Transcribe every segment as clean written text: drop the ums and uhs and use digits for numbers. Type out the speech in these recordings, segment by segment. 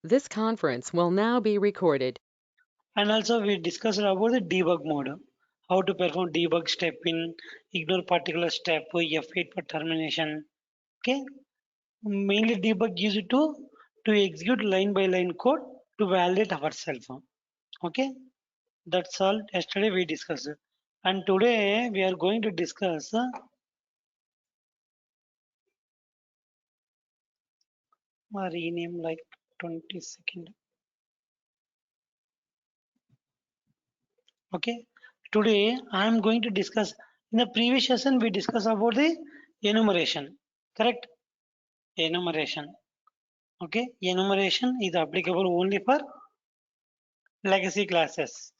This conference will now be recorded. And also we discussed about the debug mode, how to perform debug step in ignore particular step, F8 for termination. Okay, mainly debug used to execute line by line code to validate ourselves. Okay, that's all. Yesterday we discussed, and today we are going to discuss. Rename like 20 second. Okay, today I am going to discuss. In the previous session we discussed about the enumeration. Correct? Enumeration. Okay, enumeration is applicable only for legacy classes.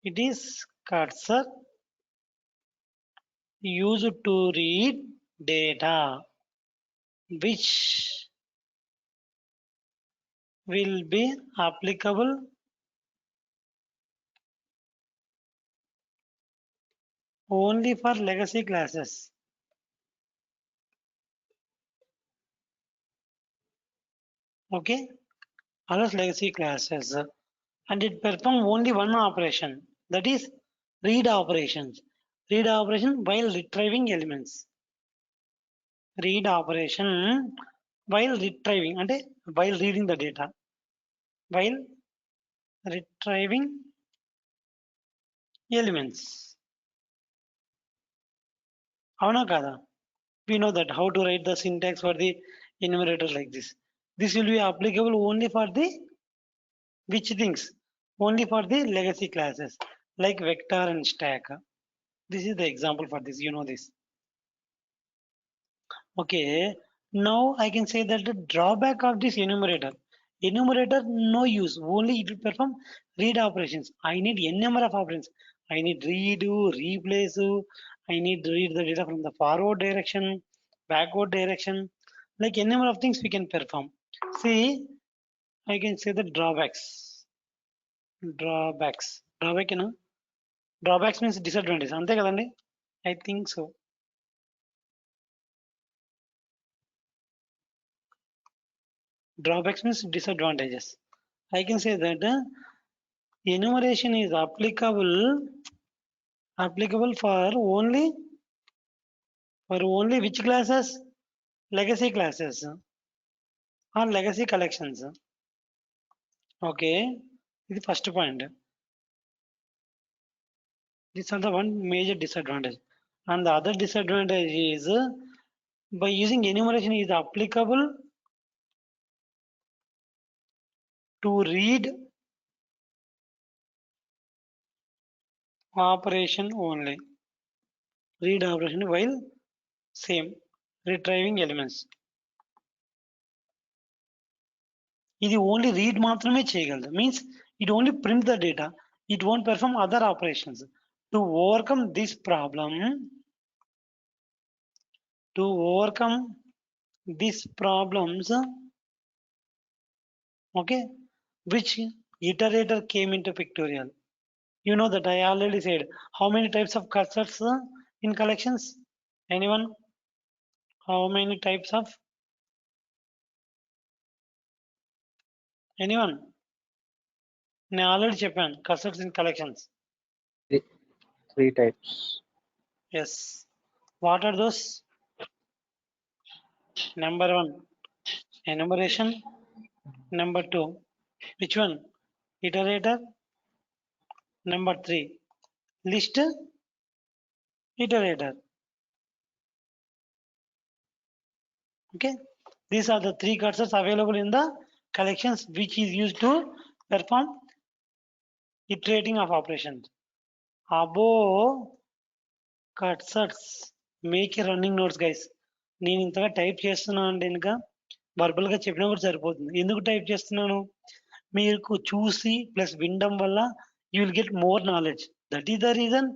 It is cursor used to read data which will be applicable only for legacy classes. Okay, others legacy classes, and it perform only one operation, that is read operations. Read operation while retrieving elements. Read operation while retrieving, and while reading the data, while retrieving elements. అవునా కాదా? We know that how to write the syntax for the enumerator like this. This will be applicable only for the which things? Only for the legacy classes like vector and stack. This is the example for this. You know this. Okay. Now I can say that the drawback of this enumerator no use. Only it will perform read operations. I need n number of operations. I need redo, replace. I need to read the data from the forward direction, backward direction. Like n number of things we can perform. See, I can say the drawbacks. Drawback, drawbacks means disadvantage. అంతే కదండి? I think so. Drawbacks means disadvantages. I can say that enumeration is applicable for only which classes? Legacy classes or legacy collections. Okay, this is the first point. These are the one major disadvantage. And the other disadvantage is by using enumeration is applicable to read operation only. Read operation while same retrieving elements. ఇది only read మాత్రమే చేయగలదు means it only print the data it won't perform other operations to overcome this problem to overcome this problems okay which iterator came into pictorial. You know that I already said how many types of cursors in collections. Anyone? How many types of? Anyone? నేను already చెప్పాను cursors in collections. Three, three types. Yes. What are those? Number one, enumeration. Number two, which one? Iterator. Number three, list iterator. Okay. These are the three cursors available in the collections which is used to perform iterating of operations. Above cursors make a running notes guys. నేను ఇంతగా type చేస్తున్నాను అంటే కనుక వర్బల్గా చెప్పినా కూడా సరిపోతుంది. ఎందుకు type చేస్తున్నాను? మీకు చూసి ప్లస్ వినడం వల్ల you will get more knowledge. That is the reason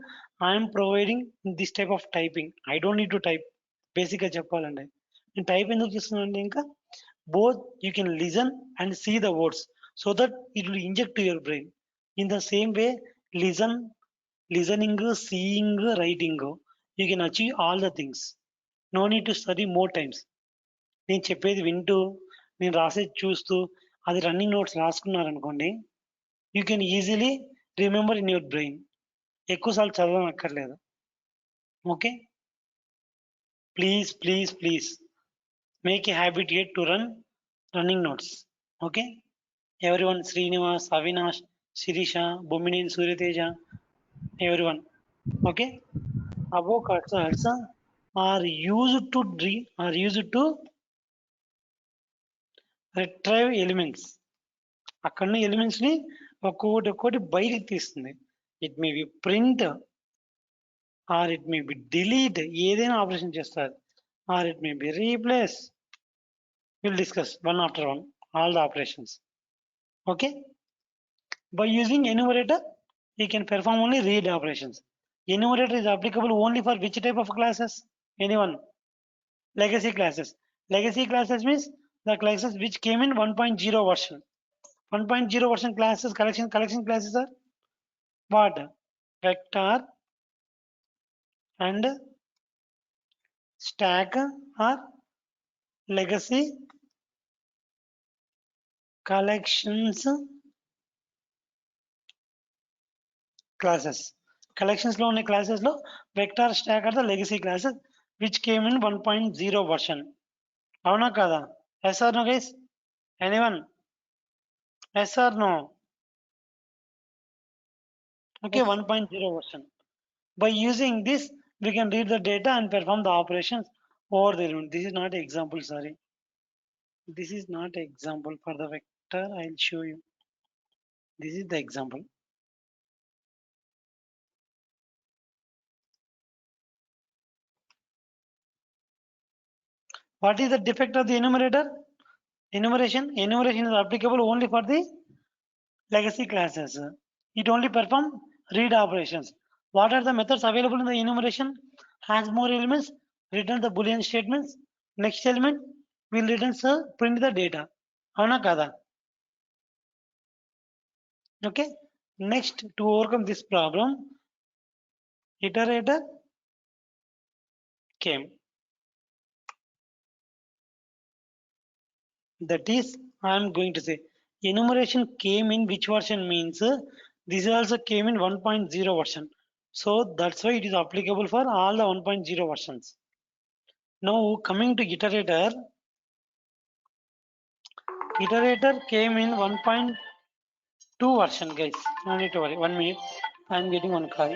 I'm providing this type of typing. I don't need to type. బేసిక్గా చెప్పాలంటే నేను టైప్ ఎందుకు చేస్తున్నాను అంటే ఇంకా both you can listen and see the words so that it will inject to your brain. In the same way listen listening, seeing, writing, you can achieve all the things. No need to study more times. నేను చెప్పేది వింటూ నేను రాసేది చూస్తూ అది running notes రాసుకున్నారనుకోండి, you can easily remember in your brain. ఎక్కువసార్లు చదవనక్కర్లేదు. Okay, please make a habit yet to run running notes. Okay, everyone, Srinivas, Avinash, Shirisha, Bominin, Suryateja, everyone. Okay, above cursors are used to retrieve elements. అక్కడ elements ని ఒక్కొక్కటి బయటికి తీస్తుంది. It may be print or it may be delete, ఏదైనా operation చేస్తారు, or it may be replace. Will discuss one after one all the operations. Okay, by using enumerator we can perform only read operations. Enumerator is applicable only for which type of classes? Anyone? Legacy classes. Legacy classes means the classes which came in 1.0 version. 1.0 version classes, collection classes are what? Vector and stack or legacy collections classes. Collections లో ఉన్న classes లో vector, stack are the legacy classes which came in 1.0 version. అవునా కాదా? Yes or no guys? Anyone? Yes or no? Okay, 1.0 version. By using this we can read the data and perform the operations over the element. This is not an example, sorry. This is not an example for the vector. I'll show you. This is the example. What is the defect of the enumerator? Enumeration is applicable only for the legacy classes. It only perform read operations. What are the methods available in the enumeration? Has more elements, return the boolean statements. Next element will return print the data. Avuna kada? Okay, next, to overcome this problem, iterator came. That is, I am going to say enumeration came in which version means this also came in 1.0 version. So that's why it is applicable for all the 1.0 versions. Now coming to iterator. Iterator came in 1.2 version, guys. No need to worry. 1 minute. I am getting one call.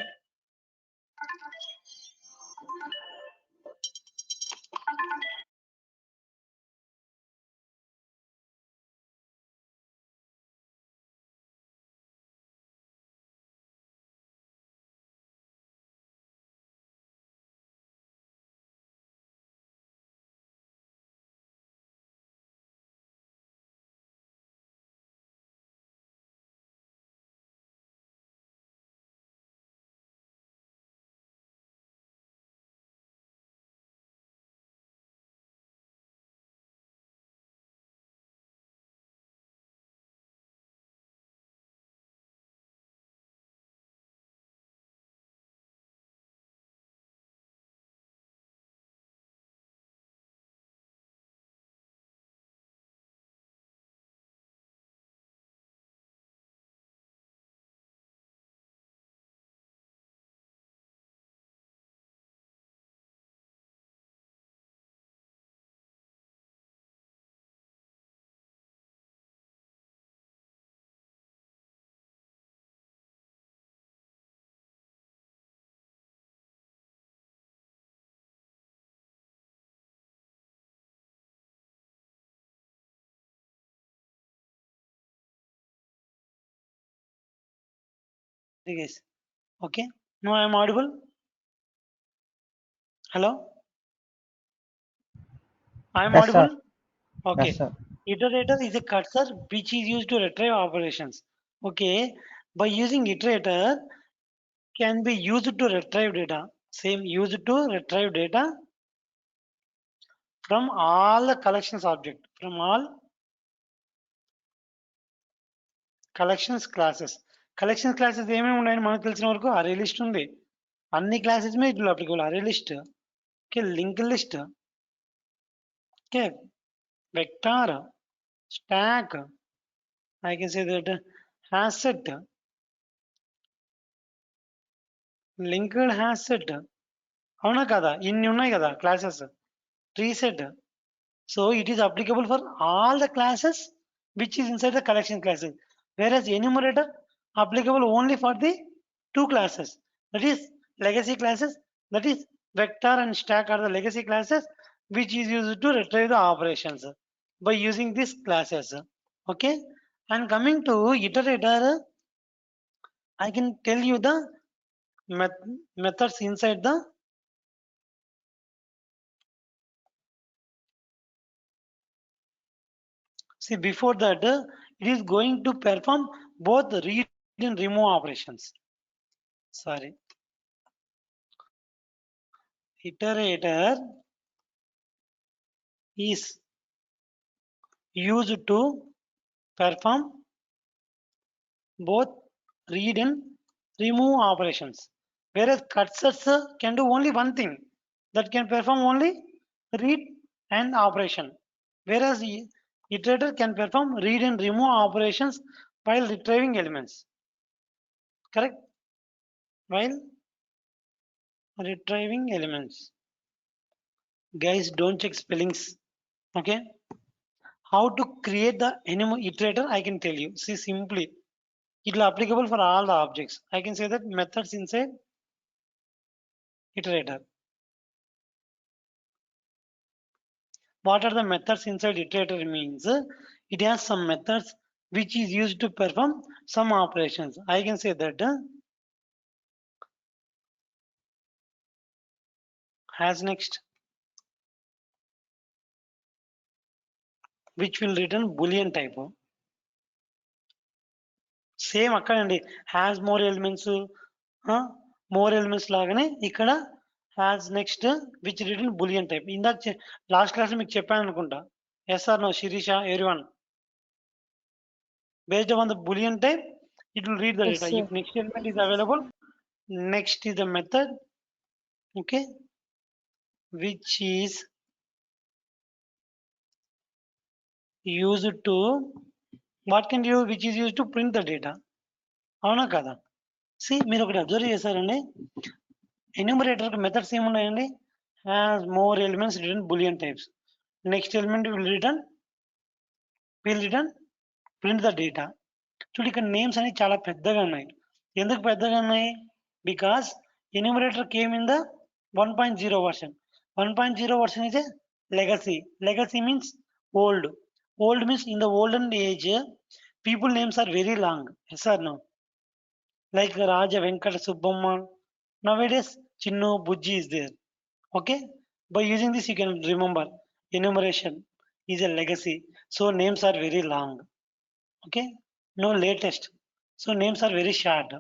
Guys, okay. Now I am audible. Hello. I am Yes, audible. sir. Okay. Yes, sir. Iterator is a cursor which is used to retrieve operations. Okay. By using iterator can be used to retrieve data. Same, used to retrieve data from all the collections object, from all collections classes. Collections classes ఏమేమి ఉన్నాయని మనకు తెలిసిన వరకు అరే list ఉంది. అన్ని classes మీద ఇట్లా అప్లికబుల్. అరే list, okay, link list, okay, vector, stock, I can say that has set, linked has set. అవునా కదా, ఇన్ని ఉన్నాయి కదా classes, tree set. So it is applicable for all the classes which is inside the collection classes, whereas enumerator applicable only for the two classes, that is legacy classes, that is vector and stack are the legacy classes which is used to retrieve the operations by using these classes. Okay, and coming to iterator, I can tell you the methods inside the. See, before that, it is going to perform both read and remove operations. Sorry. Iterator is used to perform both read and remove operations. Whereas cursors can do only one thing, that can perform only read and operation. Whereas iterator can perform read and remove operations while retrieving elements. Correct? While retrieving elements. Guys, don't check spellings. Okay? How to create the iterator, I can tell you. See, simply, it will applicable for all the objects. I can say that methods inside iterator. What are the methods inside iterator means? It has some methods which is used to perform some operations. I can say that as next, which will return boolean type. Same అక్కడండి has more elements లాగానే ఇక్కడ has next which return boolean type. ఇందాక last class మీకు చెప్పాను అనుకుంటా. Yes or no Shirisha, everyone? Based on the boolean type, it will read the Yes, data. sir. If next element is available, next is the method, okay, which is used to, what can you, which is used to print the data. అవునా కదా? C మీరు ఒకటి observe చేశారండి, enumerator methods ఏమున్నాయండి? Has more elements return boolean types. Next element will return print the data. చూడు ఇక్కడ names అనేవి చాలా పెద్దగా ఉన్నాయి. ఎందుకు పెద్దగా ఉన్నాయి? Because enumerator came in the 1.0 version. 1.0 version is a legacy. Legacy means old. Old means in the olden age, people names are very long. Yes or no? Like Raja, Venkata, Subbamma. Nowadays, Chinnu, Bujji is there. Okay? By using this, you can remember enumeration is a legacy. So names are very long. Okay? No latest. So names are very short.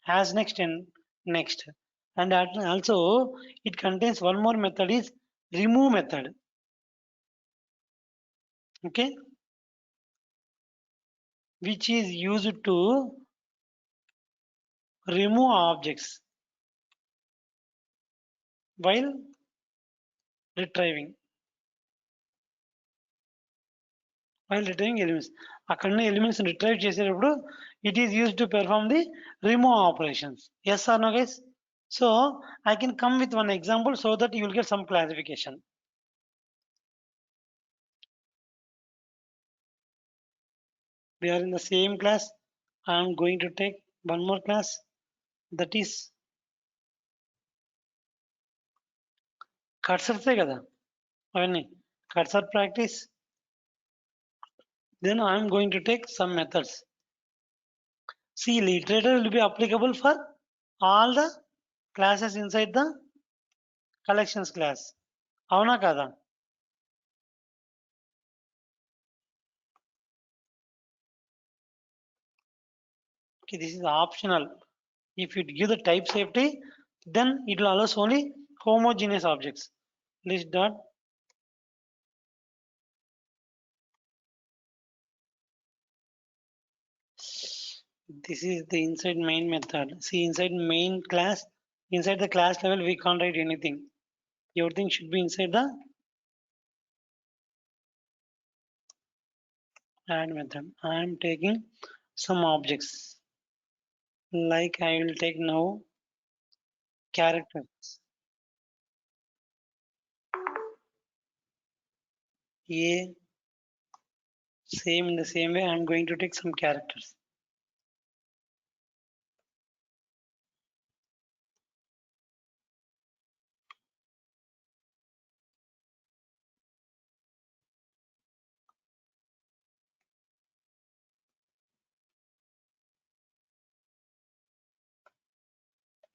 As next and next. And also, it contains one more method is remove method. Okay? Which is used to remove objects while retrieving. While retrieving elements. అక్కడనే elements retrieve చేసేటప్పుడు it is used to perform the remove operations. Yes or no, guys? So I can come with one example so that you will get some clarification. We are in the same class. I am going to take one more class, that is కర్సర్సే కదా అవన్నీ, cursor practice. Then I am going to take some methods. See, iterator will be applicable for all the classes inside the collections class. అవునా కదా? Okay, this is optional. If you give the type safety, then it will allow only homogeneous objects. List dot this is the inside main method. See, inside main class, inside the class level, we can't write anything. Everything should be inside the add method. I am taking some objects, like I will take now characters. A, same in the same way I am going to take some characters.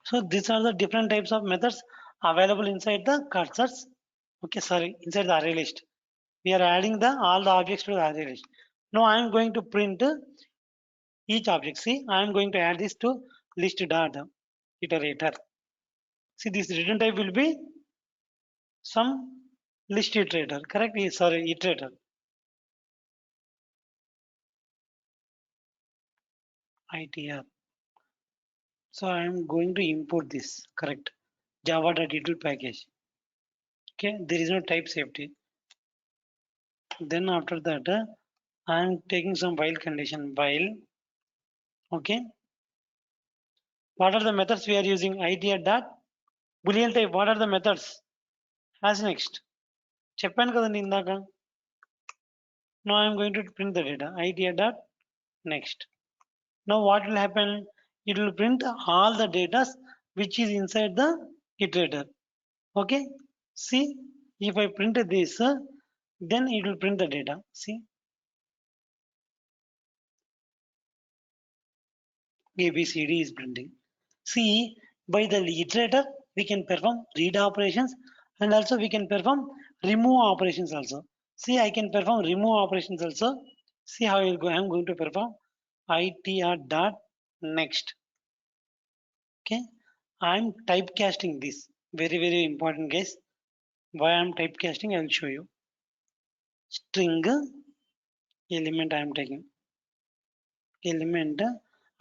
So these are the different types of methods available inside the cursors. Okay, sorry, inside the array list. We are adding the all the objects to the array list. Now I am going to print each object. See, I am going to add this to list dot iterator. See, this return type will be some list iterator, correct? Sorry, iterator. ITR. So I am going to import this, correct? Java.util package. Okay, there is no type safety. Then after that, I am taking some while condition. While, okay. What are the methods we are using? ITR dot boolean type. What are the methods? As next. చెప్పాను కదండి ఇందాక. Now I am going to print the data. ITR dot next. Now what will happen? It will print all the data which is inside the iterator. Okay. See, if I print this, then it will print the data. See, ABCD is printing. See, by the iterator, we can perform read operations and also we can perform remove operations also. See, I can perform remove operations also. See how I am going to perform ITR dot next. Okay, I'm typecasting this. Very, very important, guys. Why I'm typecasting, I will show you. String element I am taking. Element,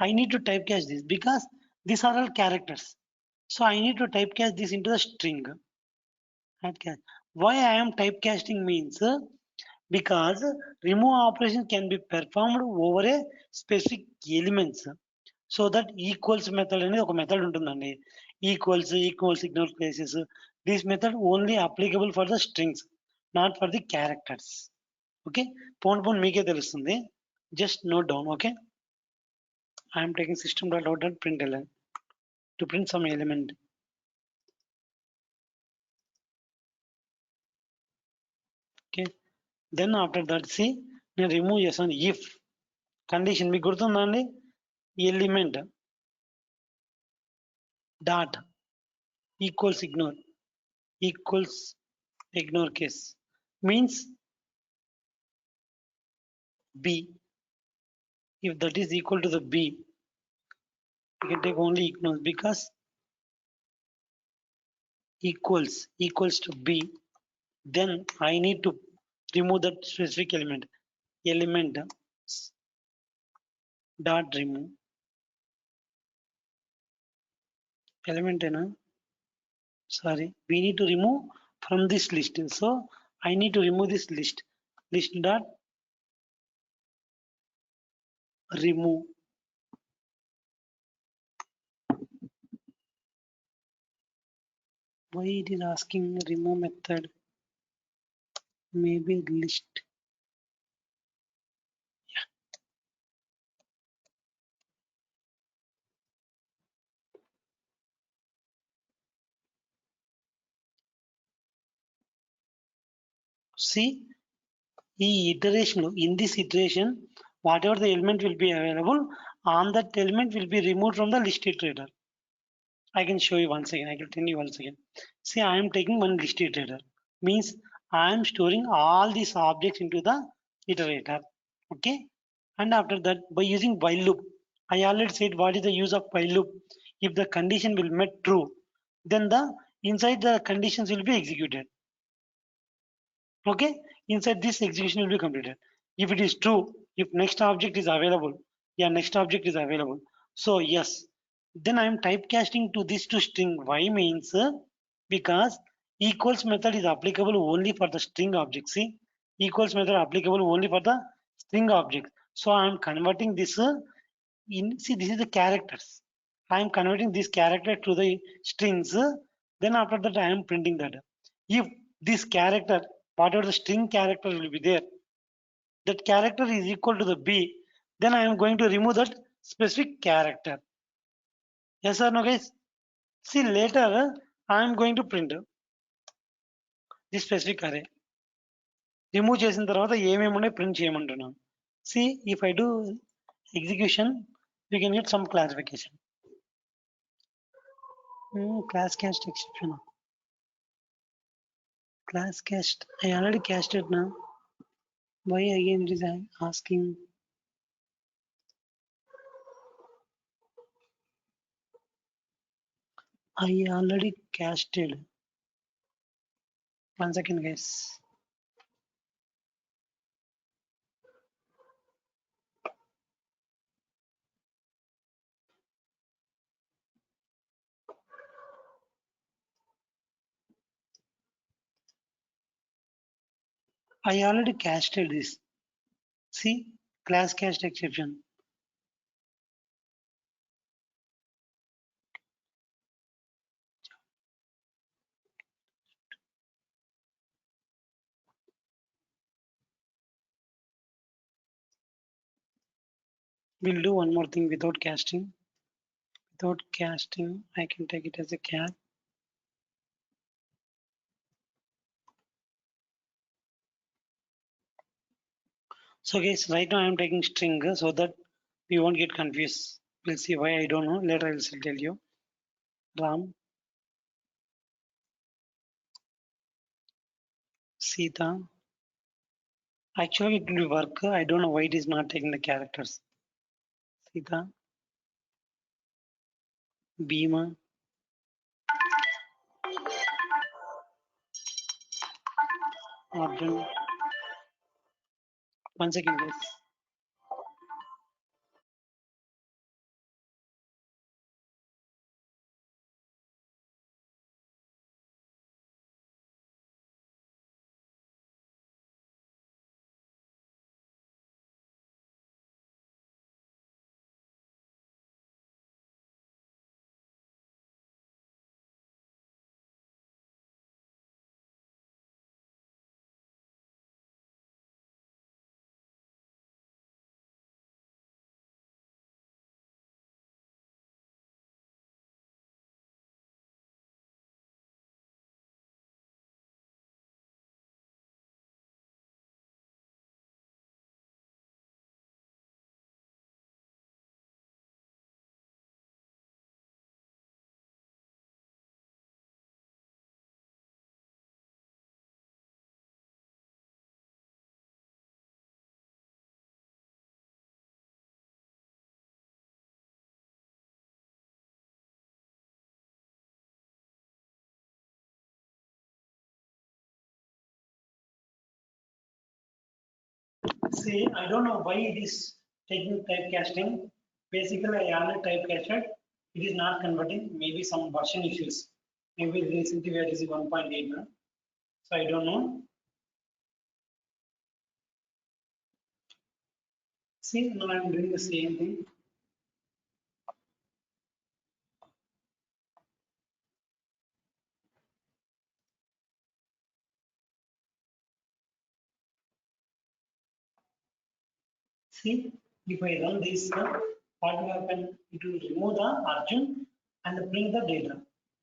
I need to typecast this because these are all characters. So I need to typecast this into the string. Why I am typecasting means because remove operation can be performed over a specific elements. So that equals method అనేది ఒక method ఉంటుందండి. Equals ignore places. This method only applicable for the strings, not for the characters. Okay, పోను మీకే తెలుస్తుంది. Just note down. Okay, I am taking system.out.println to print some element. Okay, then after that, see, నేను remove చేస్తాను. If condition మీకు గుర్తుందండి, element dot equals ignore case means b. If that is equal to the b, you can take only ignore because equals to b, then I need to remove that specific element dot remove element. Sorry, we need to remove from this list. So I need to remove this list dot remove. Why it is asking remove method? Maybe list. See, in this iteration, whatever the element will be available, on that element will be removed from the list iterator. I can show you once again. I can tell you once again. See, I am taking one list iterator. Means I am storing all these objects into the iterator. Okay. And after that, by using while loop, I already said what is the use of while loop. If the condition will met true, then the inside the conditions will be executed. Okay, inside this execution will be completed. If it is true, if next object is available, next object is available. So yes, then I am typecasting to this to string. Why means because equals method is applicable only for the string object. See, equals method applicable only for the string objects. So I am converting this in, see, this is the characters. I am converting this character to the strings. Then after that I am printing that. If this character, whatever the string character will be there, that character is equal to the B, then I am going to remove that specific character. Yes or no, guys? See, later I am going to print this specific array. Remove చేసిన తర్వాత ఏమేమి ఉన్నాయి print చేయమంటున్నాను. See if I do execution you can get some clarification. Class cast exception, class cast I already casted now. Why again it is asking? I already casted. One second, guys. I already casted this. See, class cast exception. We'll do one more thing without casting. Without casting, I can take it as a cat. So guys, right now I am taking string so that we won't get confused. We'll see why, I don't know. Later I will tell you. Ram, Sita. Actually, it will work. I don't know why it is not taking the characters. Sita, Bhima, Arjun. One second, guys. See, I don't know why it is taking typecasting. Basically, I already typecasted. It is not converting. Maybe some version issues. Maybe recently we are using 1.8 now. So I don't know. See, now I'm doing the same thing. See, if I run this, what will happen? It will remove the Arjun and bring the data,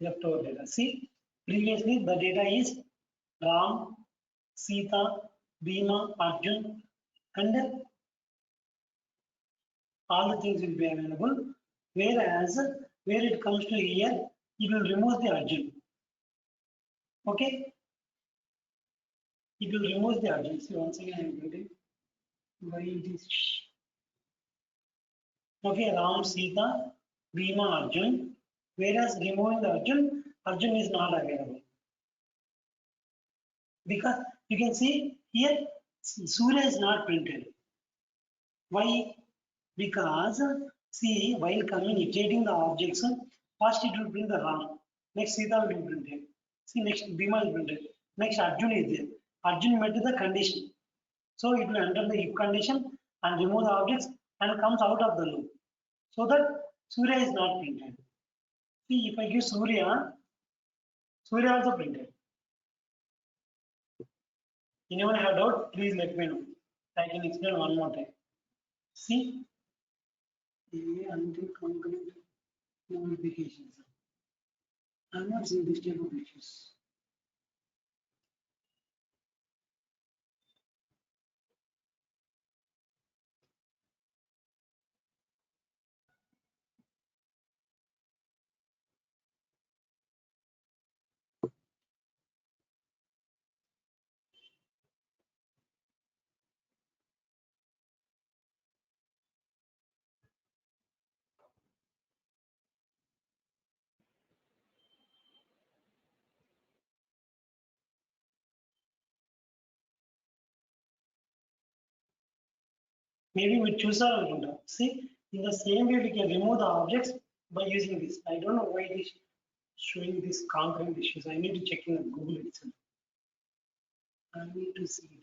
leftover data. See, previously the data is Ram, Sita, Bhima, Arjun, and all the things will be available. Whereas, where it comes to here, it will remove the Arjun. Okay? It will remove the Arjun. See, once again, I am printing. Why it is? Okay, Ram, Sita, Bhima, Arjun. Whereas removing the Arjun, Arjun is not available. Because you can see here, Surya is not printed. Why? Because see, while communicating the objects, first it will print the Ram, next Sita will be printed. See, next Bhima is printed. Next Arjun is there. Arjun met the condition. So it will enter the if condition and remove the objects and comes out of the loop. So that Surya is not printed. See, if I give Surya, Surya also printed. Anyone have doubt? Please let me know. I can explain one more time. See, until concurrent notifications. I'm not seeing this type of issues. Maybe we choose our window. See, in the same way we can remove the objects by using this. I don't know why it is showing this concurrent issues. I need to check in Google itself. I need to see it.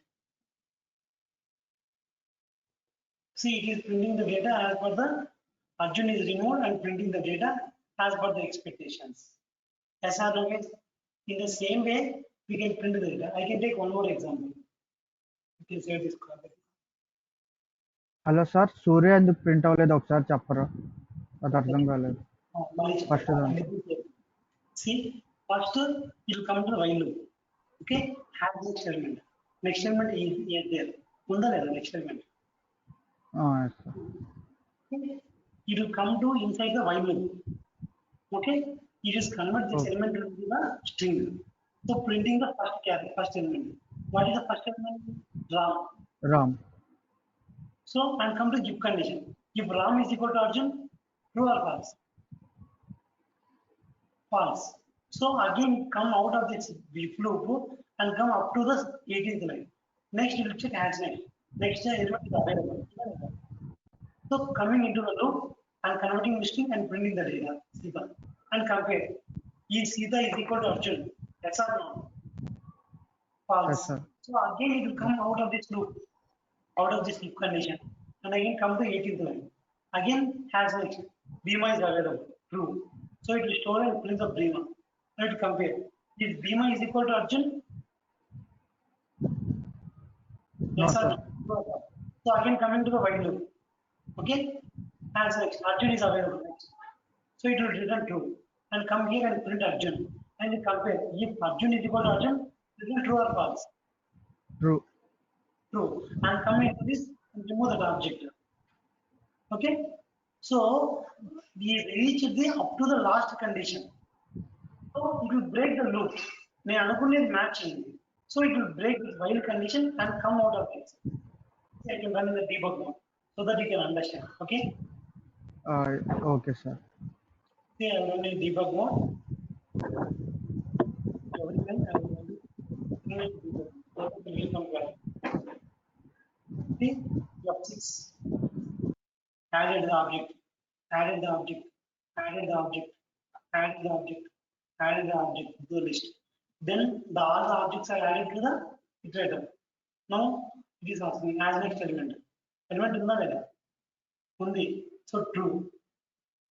See, it is printing the data as per the Arjun is removed and printing the data as per the expectations. As always, in the same way, we can print the data. I can take one more example. You can save this copy. Hello sir Surya ఎందుకు print అవ్వలేదు ఒకసారి చెప్పరా అది అర్థం కాలేదు First one. See, first it will come to the while loop. Okay, have next element. Next element is there. Unda leda next element. yes, sir. Okay. It will come to inside the while loop. Okay, you just convert this Okay. element into the string. So printing the first element. What is the first element? Ram. Ram So and come to if condition. If Ram is equal to Arjun, true or false? False. So again come out of this if loop and come up to the 18th line. Next you will check as next. Next element is available. So coming into the loop and converting the string and printing the data. Sita. And compare. Is Sita is equal to Arjun? Yes or no? False. Yes, sir. So again it will come out of this loop, out of this if condition, and again come to 18th line. Again has next. Bhima is available. True. So it will store and print the Bhima. Now it will compare. Is Bhima is equal to Arjun? No, Yes or sir. no? So again coming to the while loop. Okay. Has next. Arjun is available next. So it will return true and come here and print Arjun and you compare. If Arjun is equal to Arjun, return true or false? True True. And come into this and remove that object. Okay. So we reach the up to the last condition. So it will break the loop. May anukunne matching. So it will break the while condition and come out of it. I can run in the debug mode so that you can understand. Okay. Okay sir See, I run in debug mode. Everything I will do in debug mode. So it will come back. See, F6. Added the object, added the object, added the object, added the object, added the object to the list. Then all the objects are added to the iterator. Now it is asking as next element. Element unda leda? Undi. So true.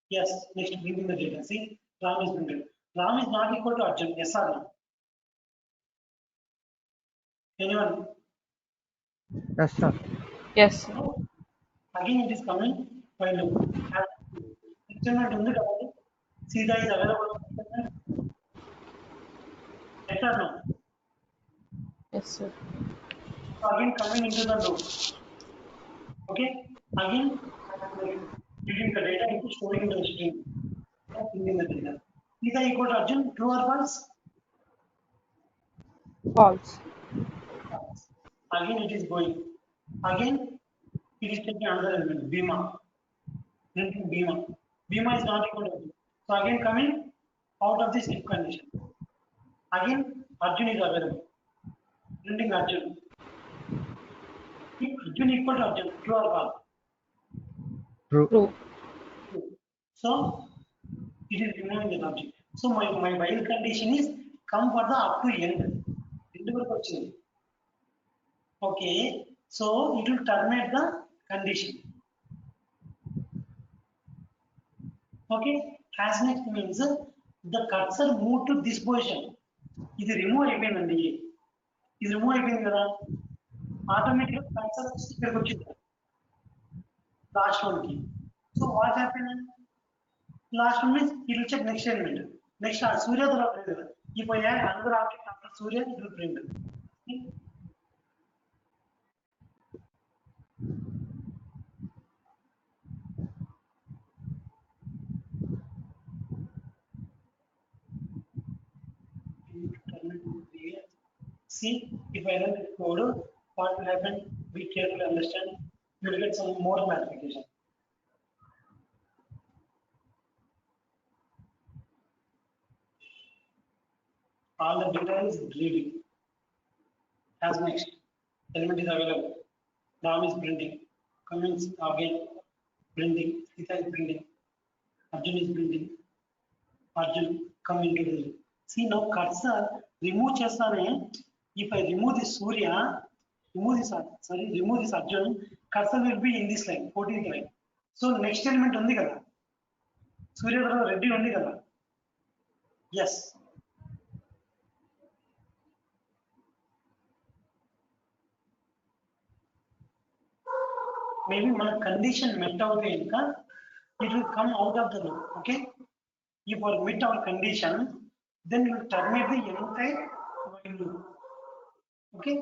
Yes. Next bring in the data. See, Ram is printed. Ram is not equal to Arjun. Yes or no? Anyone? Yes sir Yes, sir. Again it is coming while loop. Experiment ఉంది కాబట్టి Sita is available. Yes or no? Yes, sir. So again coming into the loop. Okay. Again reading the data into storing into the string. Bringing the data. Sita equal to Arjun. True or false? False. False. Again it is going. Again it is taking another element. Bhima. Printing Bhima. Bhima is not equal to Arjun. So again coming out of this if condition. Again Arjun is available. Printing Arjun. If Arjun equal to Arjun, true or false? True True. True. So it is removing the object. So my while condition is come for the up to end. End వరకు వచ్చింది. Okay. So it will terminate the condition. Okay, has next means the cursor move to this position. ఇది remove అయిపోయిందండి, ఇది remove అయిపోయింది కదా, ఆటోమేటిక్గా cursor ఇక్కడికి వచ్చింది లాస్ట్ వన్ కి. So what happen, last one means it will check next element. Next Surya తర్వాత లేదు కదా, ఇప్పుడు another object after Surya it will print. See, if I run this code, what will happen? Be careful, understand. You will get some more multiplication. All the data is reading. As next, element is available. Ram is printing. Comments again printing. Sita is printing. Arjun is printing. Arjun come into the. See now cursor remove chestane. If I remove this Surya, remove this Arjun, cursor will be in this line, 14th line. So next element undi kada, Surya tarvata Reddy undi kada. Yes. Maybe my condition met out inka, it will come out of the loop. Okay. If we meet our condition, then we will terminate the entire while loop. Okay.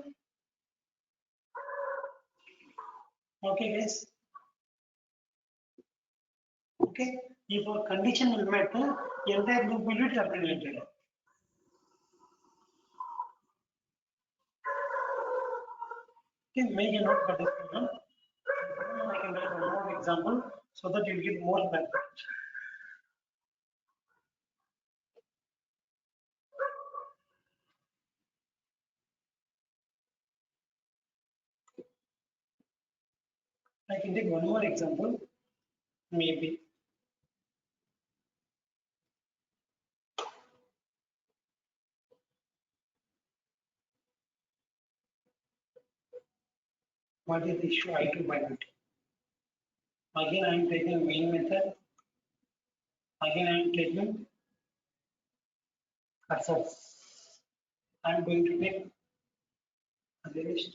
Okay guys. Okay. If our condition will met, the entire loop will be terminated. Okay, make a note for this problem. I can write one more example so that you get more benefit. I can take one more example, maybe. What is the issue I2 binary? Again, I am taking main method. Again, I am taking cursors. I am going to take a list.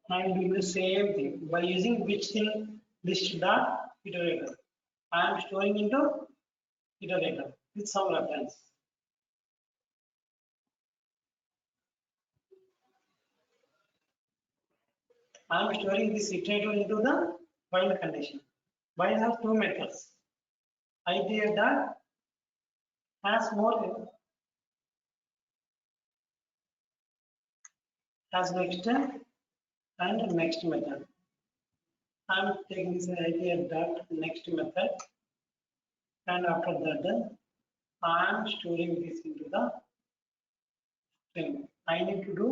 I am doing the same thing by using which thing, list dot iterator. I am storing into iterator with some reference. I am storing this iterator into the while condition. While has two methods. Idea dot has more as next and next method. I am taking this idea dot next method, and after that I am storing this into the string. I need to do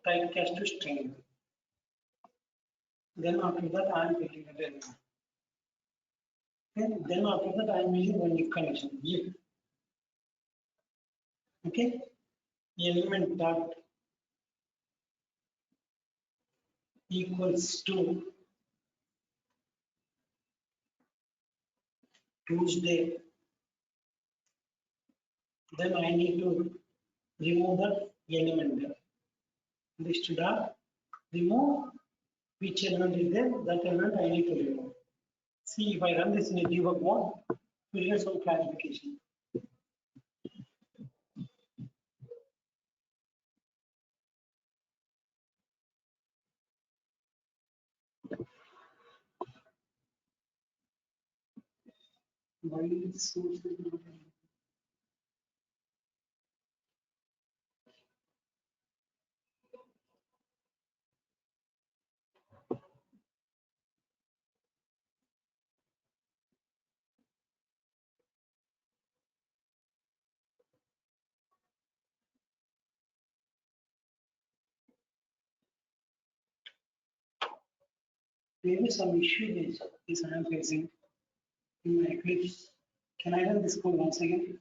typecast to string. Then after that I am taking it in. Okay. Then after that I am using one if condition. If okay, element dot equals to Tuesday, then I need to remove the element there. List dot remove which element is there, that element I need to remove. See, if I run this in a debug mode, we'll get some clarification. Why is source is not maybe some issue is I am facing in my Eclipse. Can I run this code once again?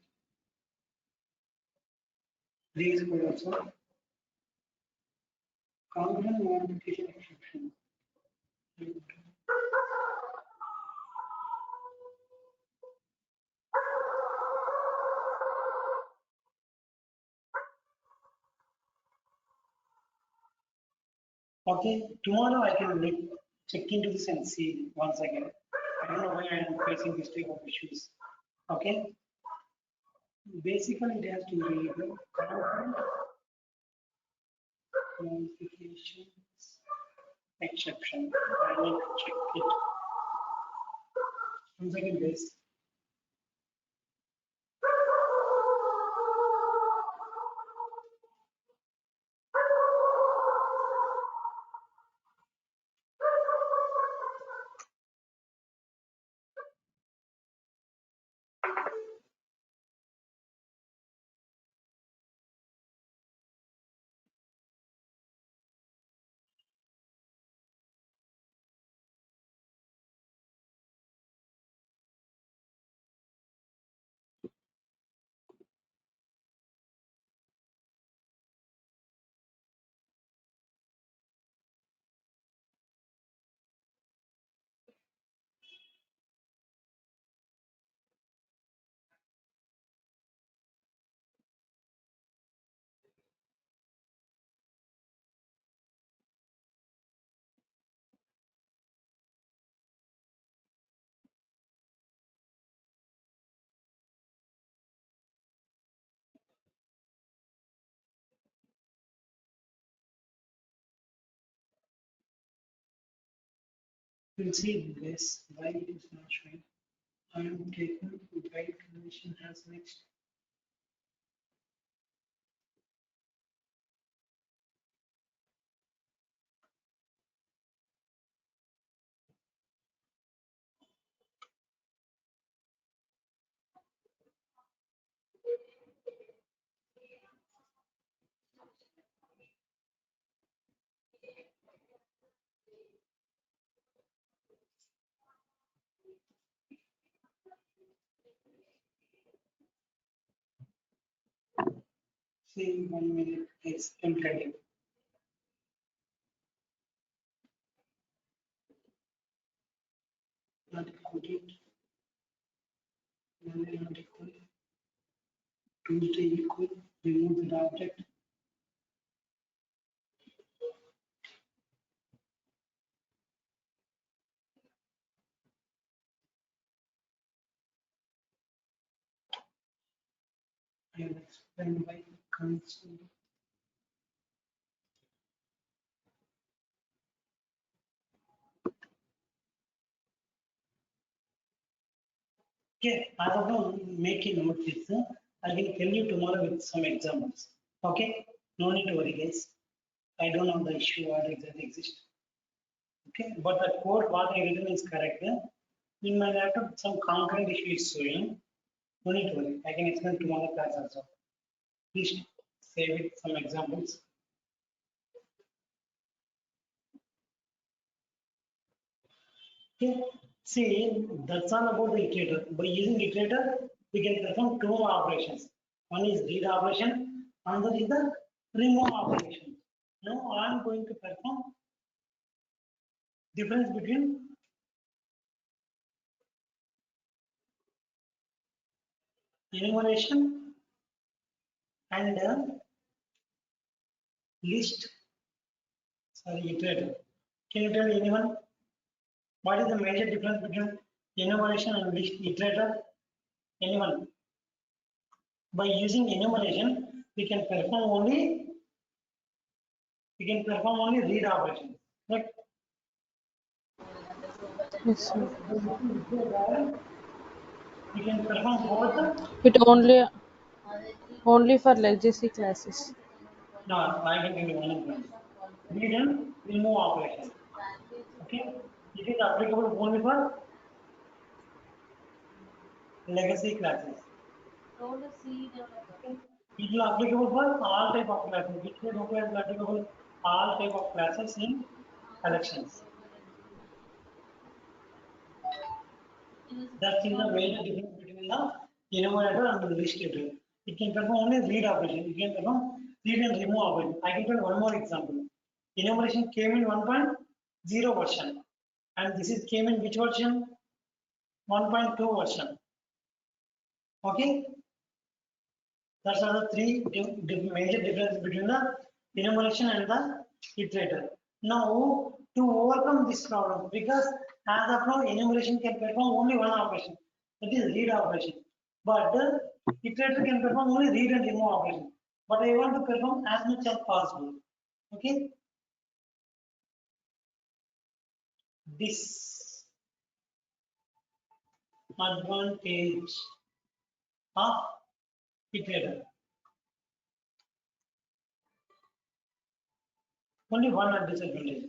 This code also. Component modification exception. Okay, tomorrow I can check into this and see once again. I don't know why I am facing this type of issues. Okay, basically it has to be the component modifications exception. I need to check it. Once again, guys. We'll see this why it is not showing. I am taking guide condition as next. See 1 minute it's empty. Not complete. Monday not equal. Tuesday equal. Remove the object. I will explain why console. Okay, I have to make a note this. I will tell you tomorrow with some examples. Okay, no need to worry, guys. I don't know the issue what exactly exists. Okay, but the code what I written is correct. In my laptop, some concurrent issue is showing. No need to worry. I can explain tomorrow class also. Please save it some examples. Okay. See, that's all about the iterator. By using iterator, we can perform two more operations. One is read operation, another is the remove operation. Now I am going to perform difference between enumeration and list. iterator. Can you tell anyone what is the major difference between enumeration and list iterator? Anyone? By using enumeration, we can perform only read operations. Right? Yes, sir. We can perform both. It only for legacy classes. No, I can give you one example. Read and remove operation. Okay, it is applicable only for legacy classes. Okay. It is applicable for all type of classes. Which is applicable all type of classes in collections. That is the major difference between the enumerator and the list iterator. It can perform only read operation. It can perform read and remove operation. I can tell one more example. Enumeration came in 1.0 version, and this is came in which version? 1.2 version. Okay, that's are the three major differences between the enumeration and the iterator. Now, to overcome this problem, because as of now, enumeration can perform only one operation, that is read operation. But the iterator can perform only read and remove operation. But I want to perform as much as possible. Okay, this advantage of iterator. Only one disadvantage.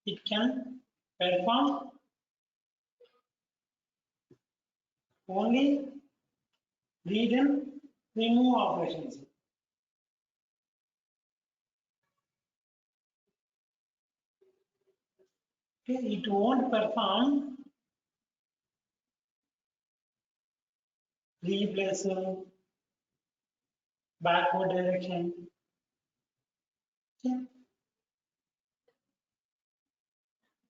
It can perform only read and remove operations. Okay, it won't perform replace, backward direction. Okay.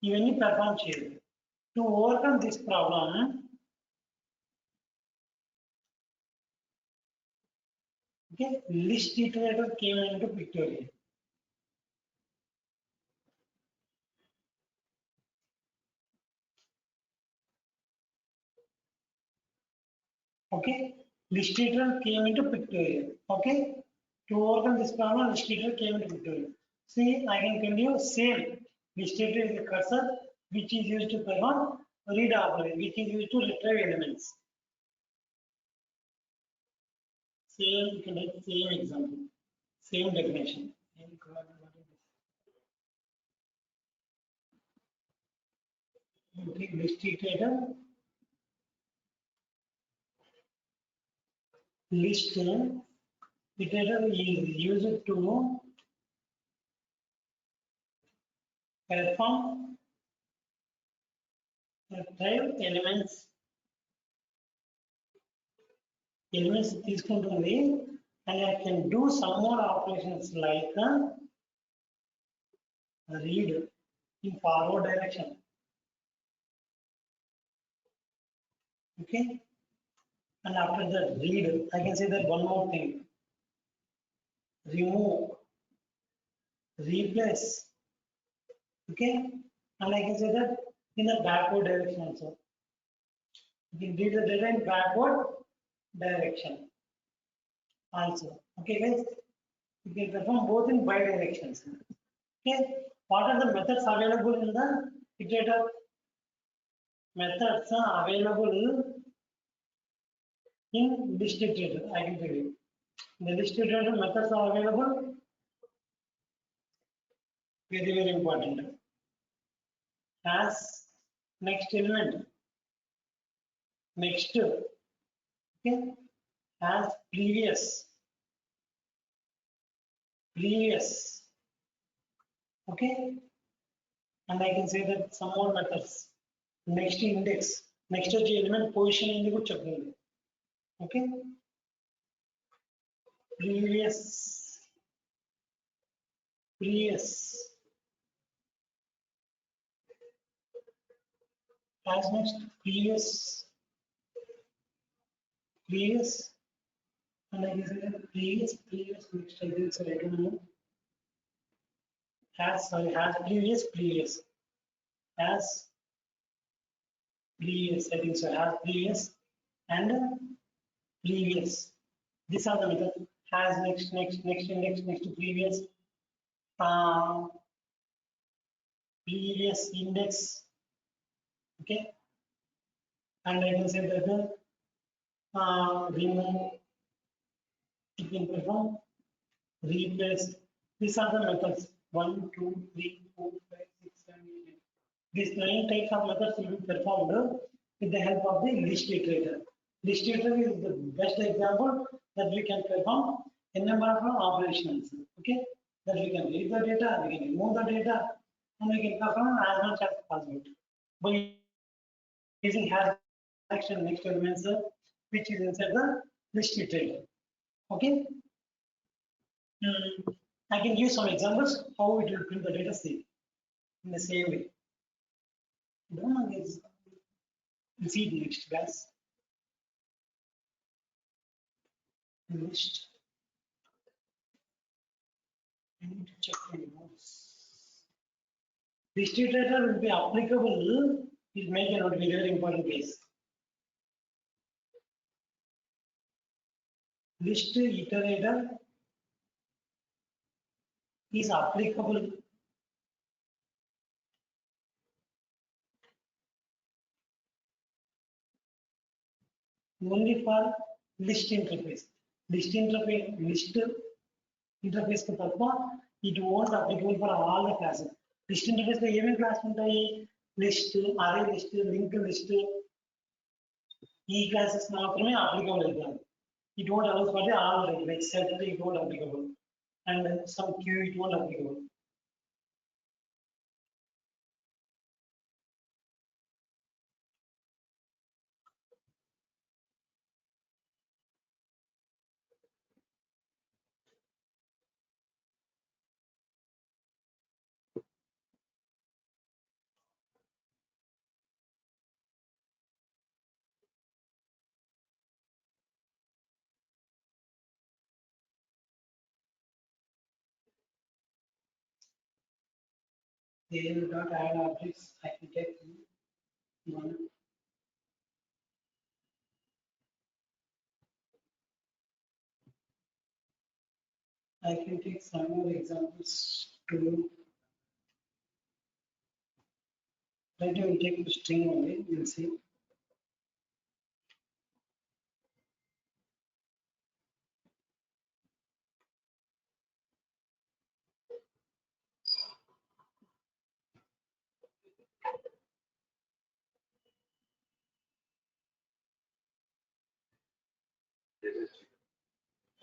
Even perform change. To overcome this problem, okay, list iterator came into picture. Okay, list iterator came into pictorial. Okay, to overcome this problem, list iterator came into pictorial. See, I can tell you same. List iterator is a cursor which is used to perform read operation, which is used to retrieve elements. Same, you can take same example, same definition. You take list iterator, list iterator is used to perform retrieve elements తీసుకుంటుంది, and I can do some more operations like read in forward direction. Okay, and after that read, I can say that one more thing: remove, replace. Okay, and I can say that in the backward direction also. You can read the data in backward direction also. Okay, guys, you can perform both in bi-directions. Okay, what are the methods available in the iterator? Methods are available in list iterator. I can tell you. The list iterator methods are available. Very, very important. As next element, next, okay, as previous, okay, and I can say that some more methods. Next index, next element position in the checking. Okay, previous, as next previous, and I can say that previous next, I think so I don't know. has previous has previous, I think so, has previous and previous. These are the methods. Has next index next to previous, uh, previous index. Okay, and I can say that the remove, it can perform replace. These are the methods 1, 2, 3, 4, 5, 6, 7, 8. These 9 types of methods will be performed with the help of the list iterator. List iterator is the best example that we can perform in number of operations. Okay, that we can read the data, we can remove the data, and we can perform as much as possible by using has action next elements which is inside the list iterator. Okay. I can give some examples how it will print the data set in the same way. Don't know this. We'll see it next class. List. I need to check my notes. List iterator will be applicable. Will make a note, very important case. List iterator is applicable only for list interface. List interface के तत्व it won't applicable for all the classes. List interface में ये class ఉంటాయి list, array list, linked list, ఈ classes మాత్రమే applicable అవుతాయి. It won't allow for the all like set it won't applicable and some queue it won't applicable. They will not add objects. I can take one. I can take some more examples to right now. We take the string only. We'll see.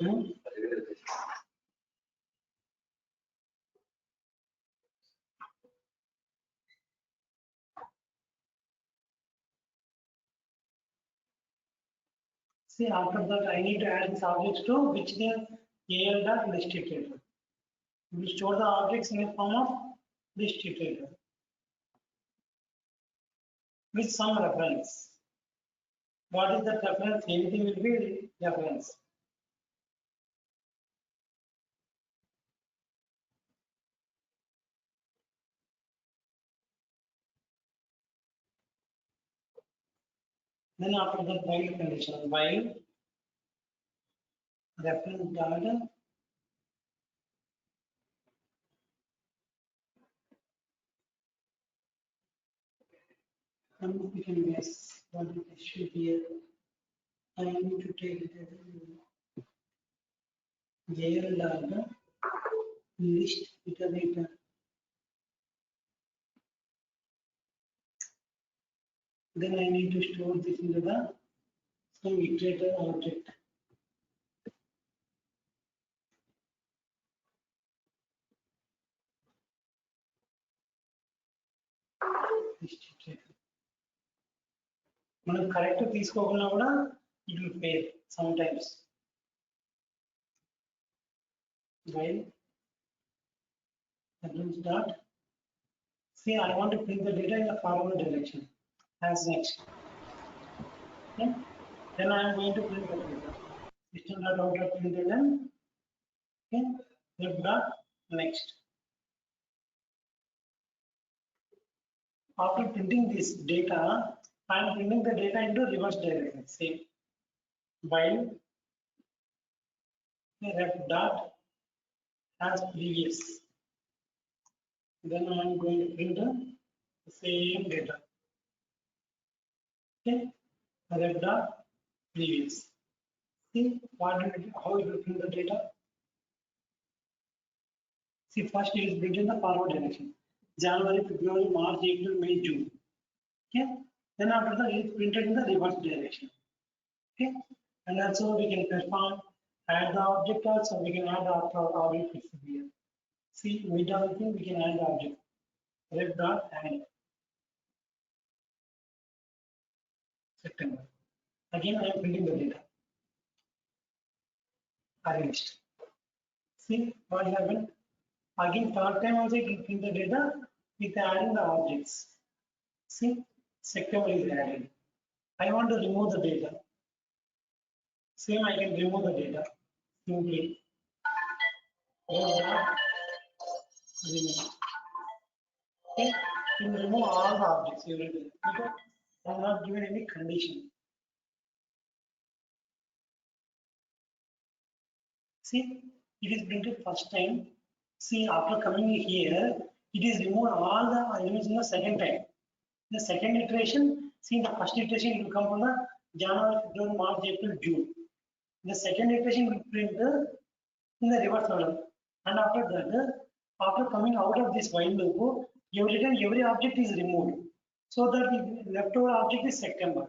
Hmm? See, after that, I need to add these objects to which the AL dot list iterator. We store the objects in the form of list iterator with some reference. What is that reference? Anything will be reference. Then after that, while condition, while reference data we can guess what is the issue here. I need to take it as JL data list iterator. Then I need to store this into the some iterator object. List iterator. మనం correct తీసుకోకుండా కూడా it will fail sometimes. While reference dot, see, I want to print the data in the forward direction as next. Okay, then I am going to print the data. System dot out dot println. Okay, left dot next. after printing this data, I am printing the data into reverse direction. Say while ref dot as previous, then I am going to print the same data. Okay, ref dot previous. See what how it will print the data. See, first it is printed in the forward direction. January, February, March, April, May, June. Okay. Then after that, it is printed in the reverse direction. Okay. And also we can perform add the object also. We can add the object here. See, mid of the thing we can add the object. Ref dot add September. Again, I am printing the data. Array list. See what happened. Again, third time also it will print the data with adding the objects. See, September is added. I want to remove the data. Same, I can remove the data simply. Remove. Okay, you remove all the objects everything because I am not given any condition. See, it is printed first time. See, after coming here, it is removed all the elements in the second time. The second iteration, see the first iteration will come from the January, February, March, April, June. The second iteration will print in the reverse order. And after that, after coming out of this while loop, every object is removed. So that the leftover object is September.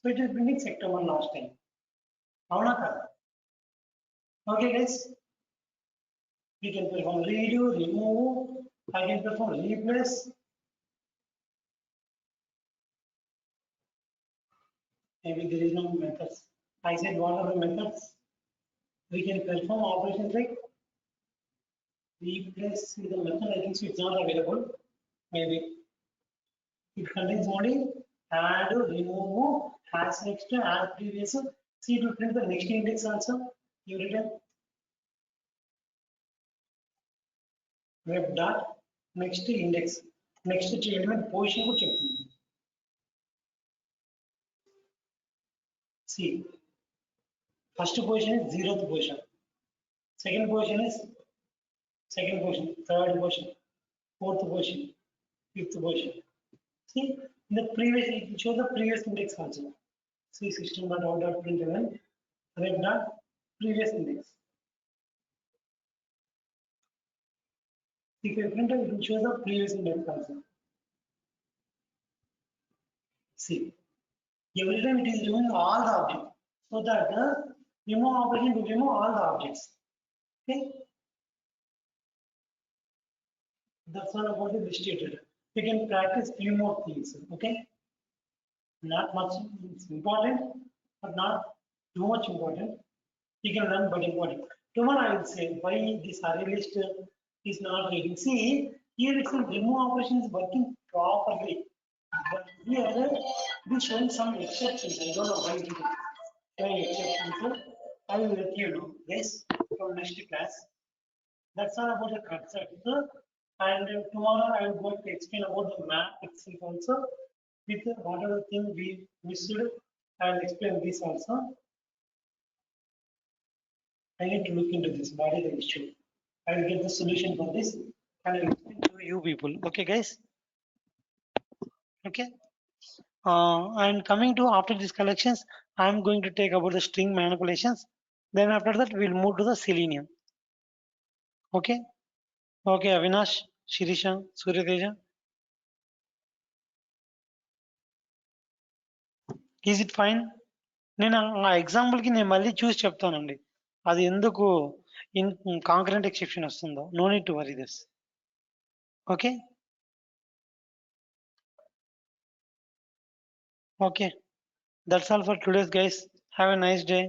So it is printing September last time. Okay, guys. We can perform redo, remove. I can perform replace. Maybe there is no methods. I said what are the methods? We can perform operations like replace with the method. I think so it's not available. Maybe it contains only add, remove, has next, add previous. See, it will print the next index also. You written web dot next index, next element position को check कीजिए. See, first position is 0th position, second position is second position, third position, fourth position, fifth position. See, in the previous, it shows the previous index also. See, system.out.println ref dot previous index. If you print it, it will show the previous index also. See, every time it is removing all the objects, so that the remove operation will remove all the objects. Okay, that's all about the distributed. We can practice few more things. Okay, not much it's important, but not too much important. You can learn, but important. Tomorrow I will say why this array list is not reading. See, here it's a remove operation is working properly, but here it is showing some exceptions. I don't know why it is showing exceptions. I will let you know, guys, from next class. That's all about the concept. And tomorrow I will go to explain about the map itself also. With whatever thing we missed, I will explain this also. I need to look into this. What is the issue? I will get the solution for this and I will explain to you people. Okay, guys. Okay. And coming to after these collections, I am going to take about the string manipulations. Then after that, we'll move to the Selenium. Okay. Okay, Avinash, Shirisha, Suryateja. Is it fine? నేను ఆ ఎగ్జాంపుల్కి నేను మళ్ళీ చూసి చెప్తానండి అది ఎందుకు in concurrent exception వస్తుందో. No need to worry this. Okay okay, that's all for today's guys. Have a nice day.